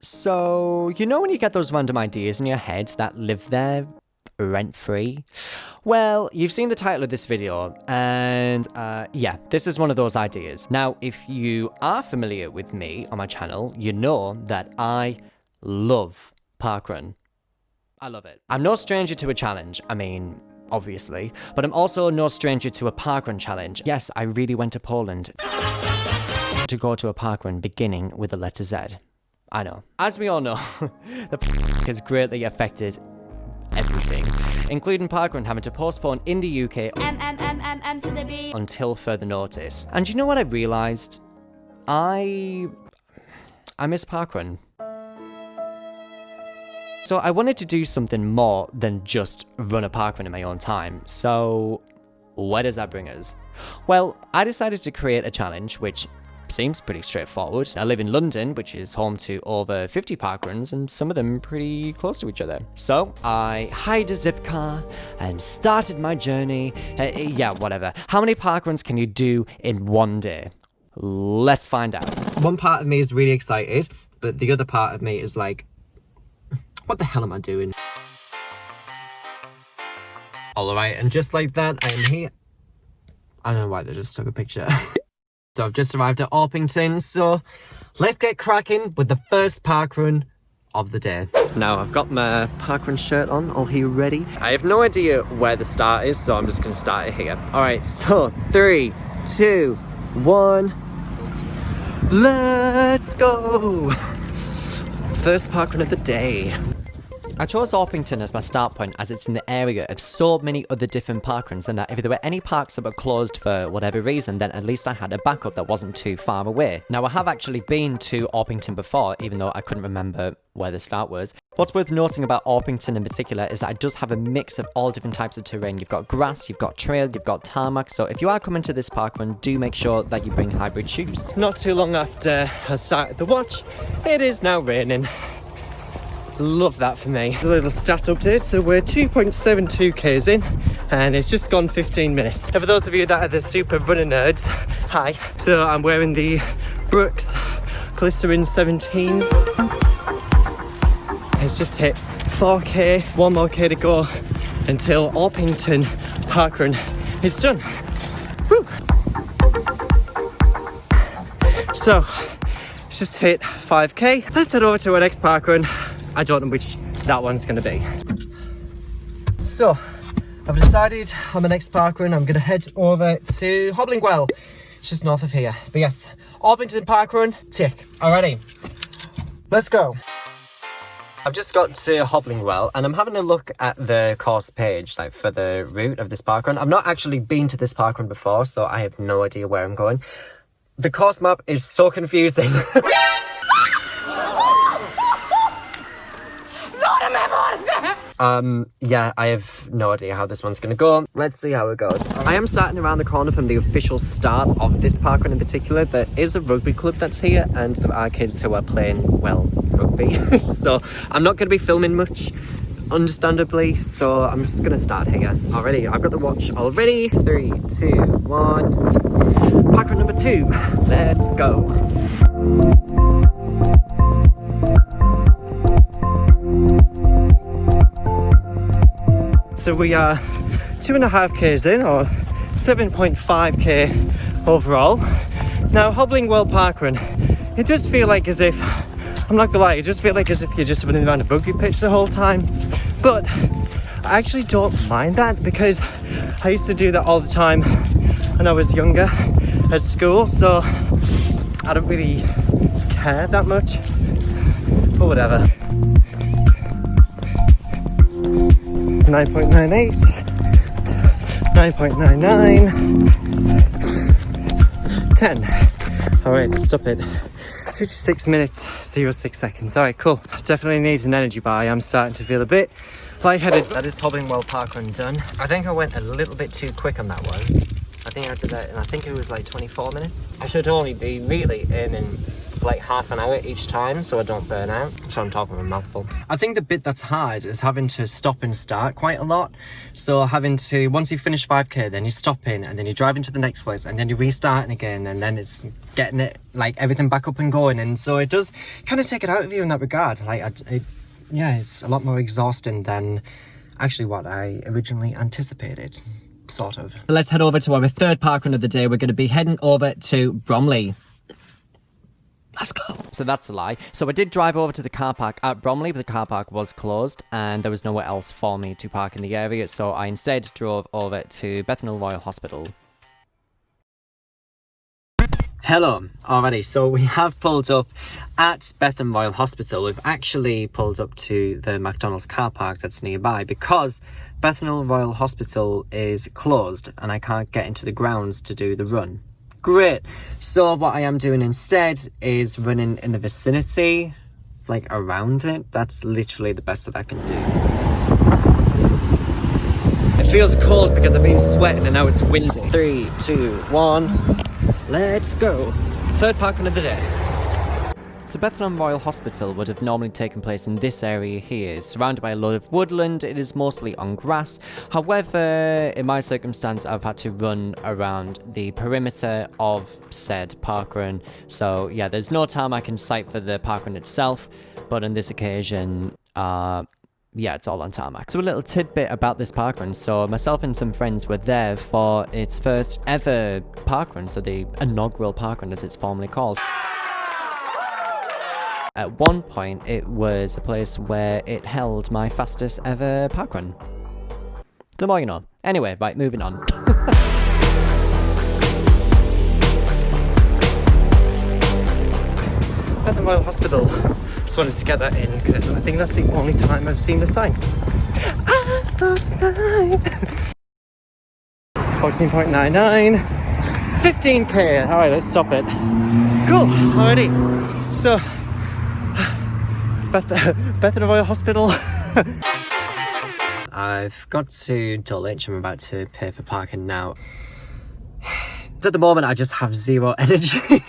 So, you know when you get those random ideas in your head that live there rent-free? Well, you've seen the title of this video, and yeah, this is one of those ideas. Now, if you are familiar with me on my channel, you know that I love parkrun. I love it. I'm no stranger to a challenge, I mean, obviously, but I'm also no stranger to a parkrun challenge. Yes, I really went to Poland to go to a parkrun beginning with the letter Z. I know. As we all know, the has greatly affected everything, including parkrun having to postpone in the UK to the B. until further notice. And you know what I realised? I miss parkrun. So I wanted to do something more than just run a parkrun in my own time. So where does that bring us? Well, I decided to create a challenge which seems pretty straightforward. I live in London, which is home to over 50 parkruns, and some of them pretty close to each other. So I hired a zip car and started my journey. Yeah, whatever. How many parkruns can you do in one day? Let's find out. One part of me is really excited, but the other part of me is like, what the hell am I doing? Alright, and just like that, I am here. I don't know why they just took a picture. So I've just arrived at Orpington, so let's get cracking with the first parkrun of the day. Now I've got my parkrun shirt on, all here ready. I have no idea where the start is, so I'm just gonna start it here. Alright, so 3, 2, 1. Let's go! First parkrun of the day. I chose Orpington as my start point as it's in the area of so many other different parkruns, and that if there were any parks that were closed for whatever reason, then at least I had a backup that wasn't too far away. Now I have actually been to Orpington before, even though I couldn't remember where the start was. What's worth noting about Orpington in particular is that it does have a mix of all different types of terrain. You've got grass, you've got trail, you've got tarmac, so if you are coming to this parkrun, do make sure that you bring hybrid shoes. Not too long after I started the watch, it is now raining. Love that for me. There's a little stat update, so we're 2.72 k's in and it's just gone 15 minutes. And for those of you that are the super runner nerds, hi. So I'm wearing the Brooks Glycerin 17s. It's just hit 4k, one more k to go until Orpington parkrun is done. Woo! So it's just hit 5k. Let's head over to our next parkrun. I don't know which that one's going to be. So, I've decided on the next parkrun I'm going to head over to Hoblingwell. It's just north of here. But yes, Orpington parkrun, tick. Alrighty, let's go. I've just got to Hoblingwell and I'm having a look at the course page, like for the route of this parkrun. I've not actually been to this parkrun before, so I have no idea where I'm going. The course map is so confusing. Yeah, I have no idea how this one's gonna go. Let's see how it goes. I am starting around the corner from the official start of this parkrun in particular. There is a rugby club that's here and there are kids who are playing, well, rugby. So I'm not gonna be filming much, understandably, so I'm just gonna start here. Already, I've got the watch already. 3, 2, 1. Parkrun number 2, let's go. So we are 2.5 k's in, or 7.5k overall. Now, Hoblingwell parkrun, it does feel like as if, I'm not gonna lie, it does feel like as if you're just running around a rugby pitch the whole time. But I actually don't mind that because I used to do that all the time when I was younger at school, so I don't really care that much, but whatever. 9.98, 9.99, 10. Alright, stop it. 56 minutes, 06 seconds. Alright, cool. Definitely needs an energy bar. I'm starting to feel a bit lightheaded. That is Hoblingwell parkrun done. I think I went a little bit too quick on that one. I think I did that, and I think it was like 24 minutes. I should only be really aiming for like half an hour each time so I don't burn out. So I'm talking with a mouthful. I think the bit that's hard is having to stop and start quite a lot. So having to, once you finish 5k, then you stop in and then you drive into the next place and then you're restarting again, and then it's getting it, like everything back up and going. And so it does kind of take it out of you in that regard. Like, yeah, it's a lot more exhausting than actually what I originally anticipated. Sort of. Let's head over to our third parkrun of the day. We're going to be heading over to Bromley. Let's go. So that's a lie. So I did drive over to the car park at Bromley, but the car park was closed and there was nowhere else for me to park in the area. So I instead drove over to Bethnal Royal Hospital. Hello. Alrighty, so we have pulled up at Bethnal Royal Hospital. We've actually pulled up to the McDonald's car park that's nearby because Bethnal Royal Hospital is closed and I can't get into the grounds to do the run. Great. So what I am doing instead is running in the vicinity, like around it. That's literally the best that I can do. It feels cold because I've been sweating and now it's windy. 3, 2, 1, let's go. Third parkrun of the day. So Bethnal Royal Hospital would have normally taken place in this area here. It's surrounded by a lot of woodland. It is mostly on grass. However, in my circumstance, I've had to run around the perimeter of said parkrun. So yeah, there's no tarmac in sight for the parkrun itself, but on this occasion, yeah, it's all on tarmac. So a little tidbit about this parkrun. So myself and some friends were there for its first ever parkrun, so the inaugural parkrun as it's formally called. At one point, it was a place where it held my fastest ever parkrun. The more you know. Anyway, right, moving on. At the Royal Hospital. Just wanted to get that in because I think that's the only time I've seen the sign. I saw the sign! 14.99. 15k. Alright, let's stop it. Cool, alrighty. So, Bethnal Royal Hospital. I've got to Dulwich. I'm about to pay for parking now. At the moment, I just have zero energy.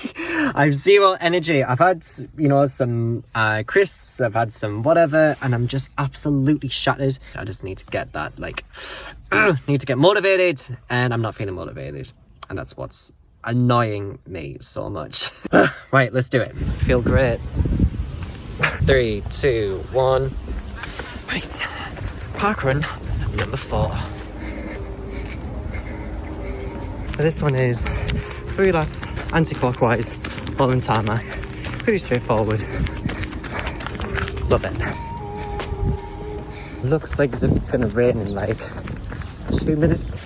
I have zero energy. I've had, you know, some crisps. I've had some whatever, and I'm just absolutely shattered. I just need to get that, like, need to get motivated, and I'm not feeling motivated. And that's what's annoying me so much. Right, let's do it. Feel great. 3, 2, 1. Right, parkrun number 4. So this one is 3 laps anti-clockwise, all in tarmac. Pretty straightforward. Love it. Looks like as if it's gonna rain in like 2 minutes.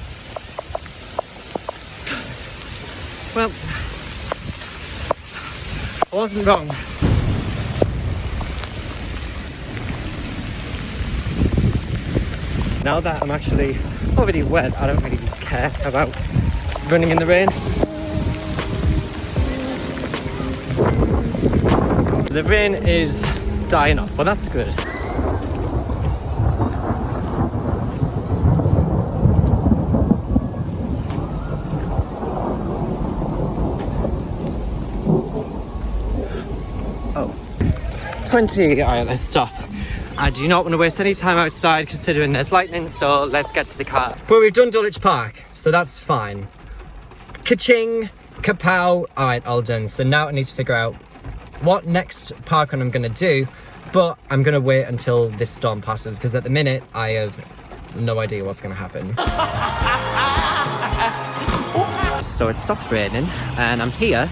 Well, I wasn't wrong. Now that I'm actually already wet, I don't really care about running in the rain. The rain is dying off, well that's good. Oh, 20, alright, let's stop. I do not want to waste any time outside considering there's lightning, so let's get to the car. But we've done Dulwich Park, so that's fine. Ka-ching, kapow. Alright, all done. So now I need to figure out what next parkrun I'm going to do, but I'm going to wait until this storm passes, because at the minute I have no idea what's going to happen. So it stopped raining, and I'm here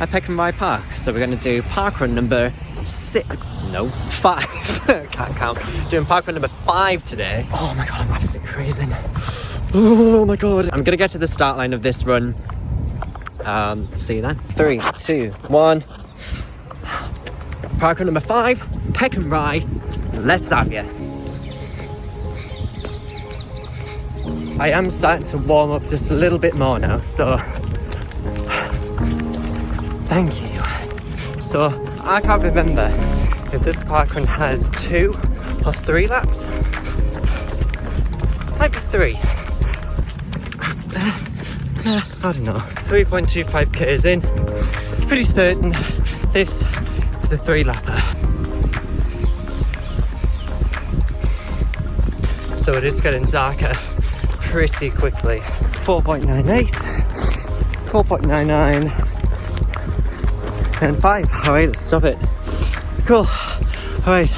at Peckenrye Park. So we're going to do parkrun number 5. Can't count. Doing parkrun number 5 today. Oh my god, I'm absolutely freezing. Oh my god. I'm gonna get to the start line of this run. See you then. 3, 2, 1. Parkrun number 5, Peckenrye. Let's have ya. I am starting to warm up just a little bit more now, so thank you. So I can't remember if this parkrun has 2 or 3 laps. Might be 3. I don't know. 3.25 k's in. Pretty certain This is a 3-lapper. So it is getting darker pretty quickly. 4.98, 4.99, and 5. Alright, let's stop it. Cool. Alright,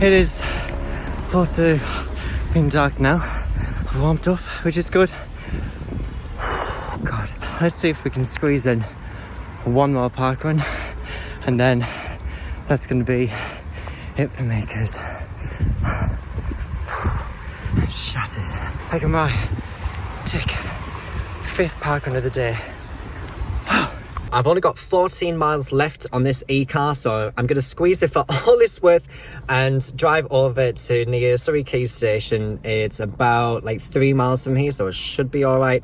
it is close to being dark now. I've warmed up, which is good. God, let's see if we can squeeze in one more park run, and then that's going to be it for me, because I'm shattered. Like my tick 5th park run of the day. I've only got 14 miles left on this e-car, so I'm going to squeeze it for all it's worth and drive over to near Surrey Quays Station. It's about like 3 miles from here, so it should be alright.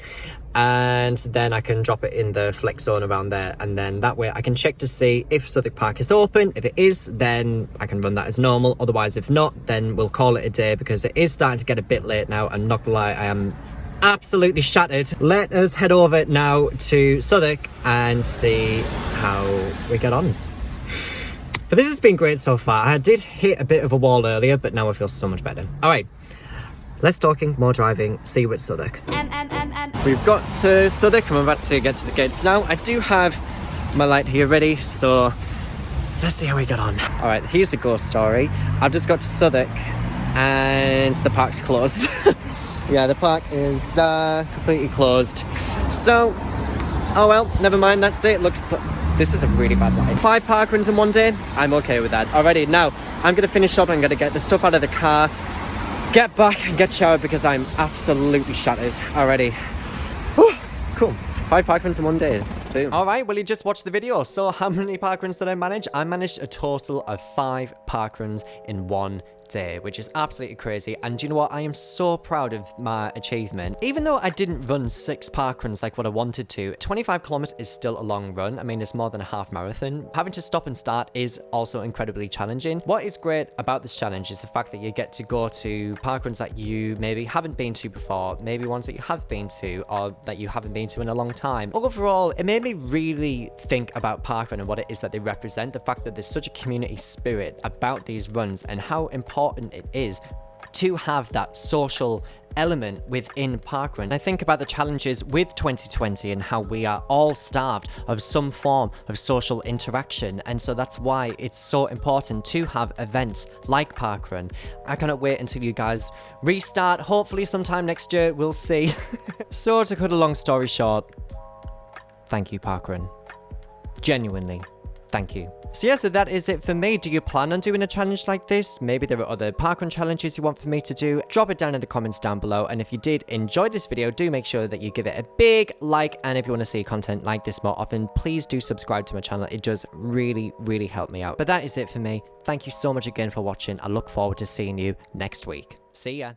And then I can drop it in the flex zone around there, and then that way I can check to see if Southwark Park is open. If it is, then I can run that as normal. Otherwise, if not, then we'll call it a day, because it is starting to get a bit late now, and not gonna lie, I am absolutely shattered. Let us head over now to Southwark and see how we get on. But this has been great so far. I did hit a bit of a wall earlier, but now I feel so much better. All right, less talking, more driving. See you at Southwark. We've got to Southwark and we're about to get to the gates now. I do have my light here ready, so let's see how we get on. All right, here's the ghost story. I've just got to Southwark and the park's closed. Yeah, the park is completely closed. So, oh well, never mind, that's it. This is a really bad light. 5 park runs in one day, I'm okay with that. Alrighty, now, I'm gonna finish up, I'm gonna get the stuff out of the car, get back and get showered, because I'm absolutely shattered. Alrighty. Whew, cool. 5 park runs in one day. Boom. Alright, well, you just watched the video. So how many park runs did I manage? I managed a total of 5 park runs in one day, which is absolutely crazy. And do you know what? I am so proud of my achievement. Even though I didn't run 6 parkruns like what I wanted to, 25 kilometers is still a long run. I mean, it's more than a half marathon. Having to stop and start is also incredibly challenging. What is great about this challenge is the fact that you get to go to parkruns that you maybe haven't been to before, maybe ones that you have been to, or that you haven't been to in a long time. Overall, it made me really think about parkrun and what it is that they represent. The fact that there's such a community spirit about these runs, and how important it is to have that social element within parkrun. I think about the challenges with 2020 and how we are all starved of some form of social interaction, and so that's why it's so important to have events like parkrun. I cannot wait until you guys restart, hopefully sometime next year, we'll see. So to cut a long story short, thank you parkrun. Genuinely, thank you. So yeah, so that is it for me. Do you plan on doing a challenge like this? Maybe there are other parkrun challenges you want for me to do. Drop it down in the comments down below. And if you did enjoy this video, do make sure that you give it a big like. And if you want to see content like this more often, please do subscribe to my channel. It does really, really help me out. But that is it for me. Thank you so much again for watching. I look forward to seeing you next week. See ya.